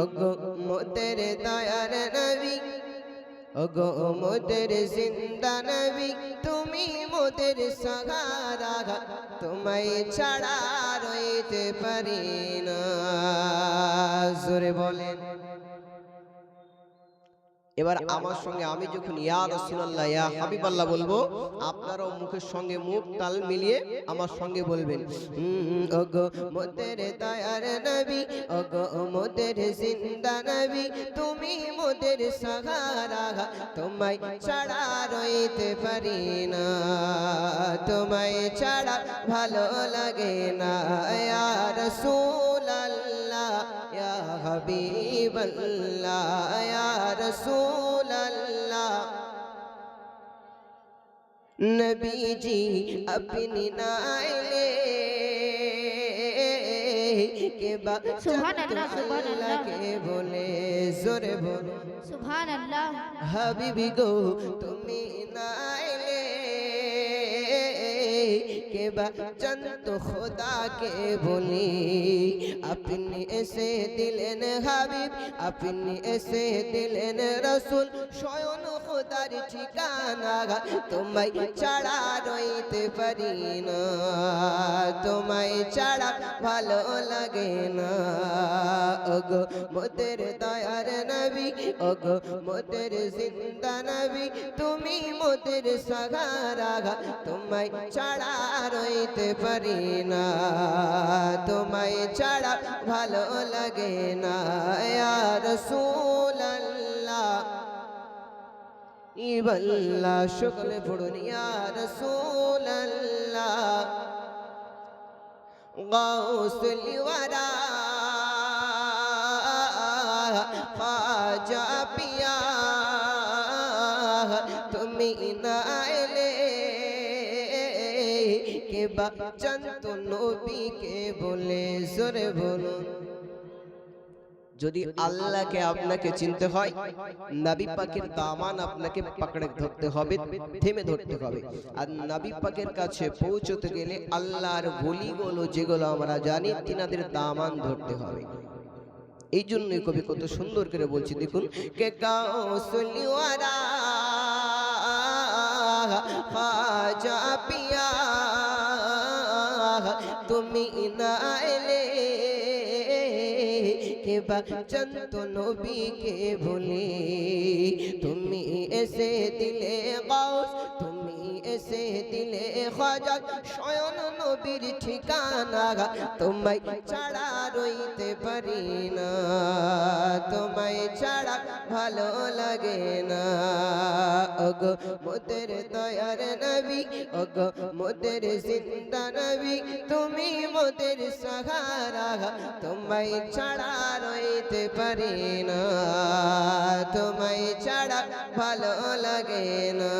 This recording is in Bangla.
ওগো মোদের দয়ার নবী, ওগো মোদের জিন্দা নবী, তুমি মোদের সাহারা, তোমায় ছাড়া রইতে পারি না। জোরে বলেন। এবার আমার সঙ্গে আমি যখন ইয়া রাসূলুল্লাহ ইয়া হাবিবাল্লাহ বলবো, আপনারাও মুখের সঙ্গে মুখ তাল মিলিয়ে আমার সঙ্গে বলবেন, ওগো মোদের দয়ার নবী, ওগো মোদের জিন্দা নবী, তুমি মোদের সাহারা, তোমায় ছাড়া রইতে পারি না, তোমায় ছাড়া ভালো লাগে না। ইয়া রাসূলুল্লাহ ইয়া হাবিবাল্লাহ ইয়া রাসূলুল্লাহ, নবীজি আপনি না আইলে কে বা সুবহানাল্লাহ সুবহানাল্লাহ কে বলে, জোরে বলো সুবহানাল্লাহ। হাবিবি গো তুমি না আইলে কে বা জানত খোদা কে বলি, আপনি এসে দিলেন হাবিব, আপনি এসে দিলেন রসুল, স্বয়ং খোদার ঠিকানা, তোমায় ছাড়া রইতে পারি না, তোমায় ছাড়া ভালো লাগে না। ওগো মোদের দয়ার নবী, ওগো মোদের জিন্দা নবী, তুমি মোদের সাহারা, তোমায় ছাড়া রইতে পারি না, তোমায় ছাড়া ভালো লাগে না। ইয়া রাসূলুল্লাহ ইবাল্লাহ, সকলে পড়ুন ইয়া রাসূলুল্লাহ, গাউসুল ওয়ারা খাজা পিয়া, তুমি না এলে কে বা জানত নবীকে বলে, জোরে বলুন। যদি আল্লাহকে আপনাকে চিনতে হয়, নবী পাকের দামান আপনাকে পাকড়ে ধরতে হবে, থেমে ধরতে হবে। আর নবী পাকের কাছে পৌঁছতে গেলে আল্লাহর বলিগুলো যেগুলো আমরা জানি, তিনাদের দামান ধরতে হবে। এই জন্যই কবি কত সুন্দর করে বলছি, দেখুন, কে গাউসুল ওয়ারা খাজা পিয়া, তুমি না এলে কে বা জানত নবীকে বলে, তুমি এসে দিলে গাউস, তুমি এসে দিলে খাজা, স্বয়ং নবীর ঠিকানা, তোমায় ছাড়া রইতে পারি না, তোমায় ছাড়া ভালো লাগে না। ওগো মোদের দয়ার নবী, ওগো মোদের জিন্দা নবী, তুমি মোদের সাহারা, তোমায় ছাড়া রইতে পারি না, তোমায় ছাড়া ভালো লাগে না।